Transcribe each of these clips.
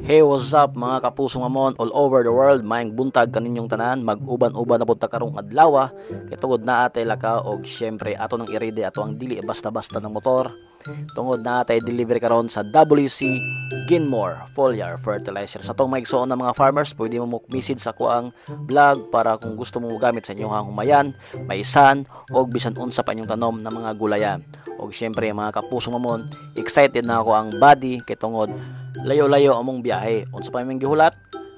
Hey, what's up mga kapusong amon all over the world, maayong buntag kaninyong tanan, mag-uban-uban na punta karong adlaw kay tungod na atay laka og syempre ato nang i-ready ato ang dili basta-basta ng motor. Tungod na atay delivery karon sa WC Ginmore Foliar Fertilizer. Sa tong maigsoon na mga farmers, pwede mo message sa ko ang vlog para kung gusto mo gamit sa inyong humayan, maisan og bisan unsa pa inyong tanom na mga gulayan. Og syempre mga kapusong amon, excited na ako ang body kay tungod layo-layo among biyahe. Unsa pa imong gihulat?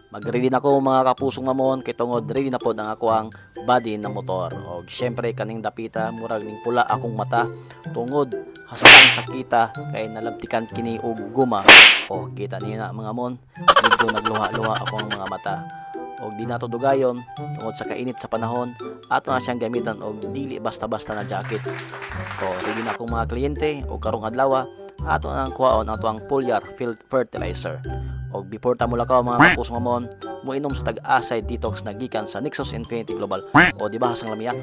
Mag-ready na ko mga kapusong mamon kay tungod ready na pod ang ako ang body ng motor. Og syempre kaning dapita murag ning pula akong mata tungod hasang sakita kay nalabtikan kini og guma. O kita niyo na mga mon, medyo nagluha-luha ako ang mga mata. Og di nato dugayon tungod sa kainit sa panahon, ato na siyang gamitan og dili basta-basta na jacket. So ready na akong mga kliyente og karong adlaw ato nang kuhaon ato ang Foliar Fertilizer. Og before ta mula ka mga kapusong mamon, moinom sa tag-acid detox na gikan sa Nexus Infinity Global. O di ba hasang lamiya?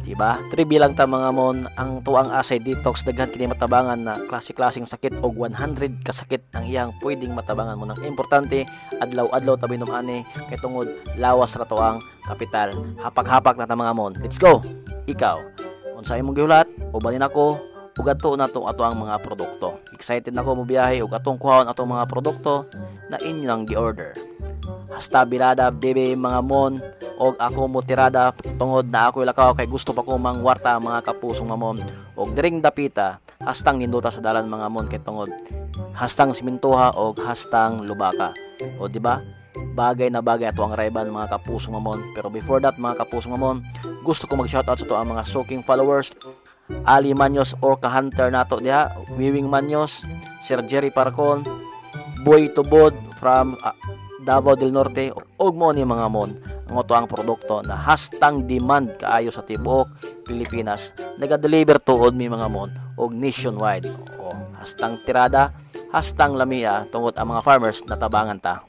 Diba? Trivia lang ta mga mon, ang tuang acid detox daghan kini matabangan na klase-klaseng sakit og 100 ka sakit ang iyang pwedeng matabangan mo. Nang importante adlaw-adlaw ta binom ani kay tungod lawas ra to ang kapital. Hapak-hapak na ta mga mon. Let's go. Ikaw, unsa imong gihulat? Ubanin ako ug adto na to ato ang mga produkto. Excited na ko mo biyahe ug atong kuhaon atong mga produkto na inyong gi-order. Hasta birada bebe mga mon og ako mo tirada tungod na ako lakaw kay gusto pa ko mangwarta mga kapusong mamon. Og diring dapita hastang ninduta sa dalan mga mon kay tungod hastang simintuha og hastang lubaka. O di ba? Bagay na bagay ato ang rayban mga kapusong mamon. Pero before that mga kapusong mamon, gusto ko mag-shoutout sa to ang mga soaking followers. Ali Manyos or ka-hunter nato diha, Wiwing Manyos, Sir Jerry Parcon, Boy Tubod from Davao del Norte, og mo ni mga mon ang to ang produkto na hastang demand kaayo sa tibuok Pilipinas. Naga-deliver tuod mi mga mon og nationwide. O hastang tirada, hastang lamia tungod ang mga farmers natabangan ta.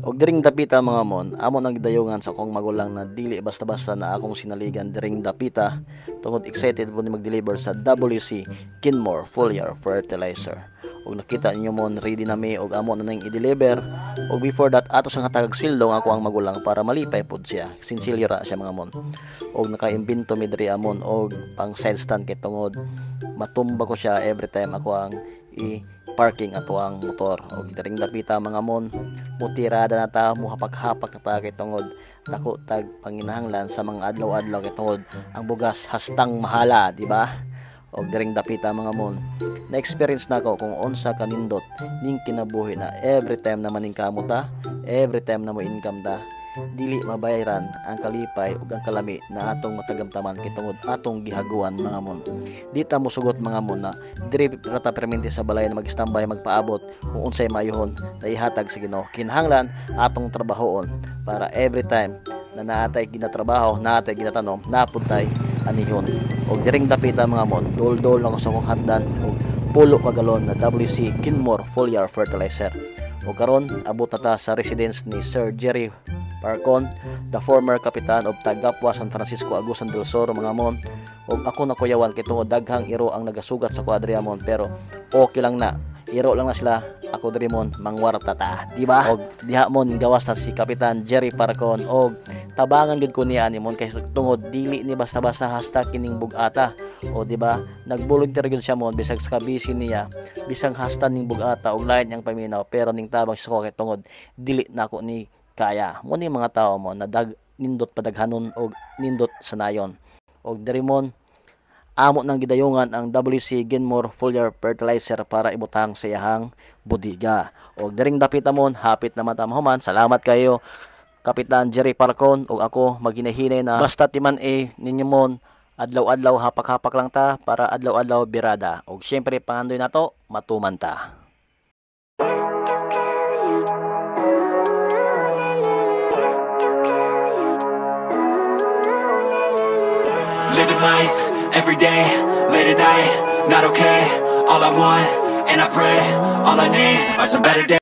Og diring dapita mga mon, amo nang gidayungan sa akong magulang na dili basta-basta na akong sinaligan diring dapita tungod excited po ni mag-deliver sa WC Ginmore Foliar Fertilizer. Og nakita ninyo mon ready na mi og amo na nang i-deliver. Og before that ato sa katagag sweldo ako ang magulang para malipay pod siya. Sinsilira siya mga mon. Og naka-imbento mi diri amon og pang side stand kay tungod matumba ko siya every time ako ang parking ato ang motor. Og diring dapita mga mon, mutirada na ta, muhapak-hapak na ta kay tungod dako tag panginahanglan sa mga adlaw-adlaw kay tungod ang bugas hastang mahala, di ba? Og diring dapita mga mon, na experience na ko kung unsa kanindot ning kinabuhi na every time na maning kamo ta, every time na mo income ta, dili mabayaran ang kalipay ug ang kalami na atong matagamtaman kay tungod atong gihaguan mga mon. Di ta mo sugot mga mon na diri rata permente sa balay na mag-standby magpaabot kung unsay mayuhon na ihatag sa Ginoo. Kinahanglan atong trabahoon para every time na naatay ginatrabaho, naatay ginatanom, napuntay anihon. Og diring dapita mga mon, dol-dol na ko sa akong hatdan og pulo ka galon na WC Ginmore Foliar Fertilizer. O karon abot na ta sa residence ni Sir Jerry Parcon, the former kapitan of Tagapua San Francisco Agusan del Sur mga mon. Og ako na kuyawan kay tungod daghang iro ang nagasugat sa kuadriya mon, pero okay lang na. Iro lang na sila, ako diri mon mangwarta ta, di ba? Og diha mon gawas na si Kapitan Jerry Parcon og tabangan gid ko niya ani mon kay tungod dili ni basta-basta hasta kining bugata. O di ba? Nag-volunteer gyud siya mon bisag sa busy niya, bisag hasta ning bugata og lain yang paminaw, pero ning tabang sa ko kay tungod dili na ako ni kaya. Mo ni mga tao mo na nindot padaghanon og nindot sanayon. Og diri mon amo nang gidayungan ang WC Ginmore Foliar Fertilizer para ibutang sa iyahang bodega. Og diring dapita mon, hapit na matamhuman. Salamat kayo Kapitan Jerry Parcon og ako maghinay-hinay na basta timan ninyo mon adlaw-adlaw hapak-hapak lang ta para adlaw-adlaw birada. Og syempre pangandoy nato matuman ta. Living life, every day, late at night, not okay. All I want and I pray. All I need are some better days.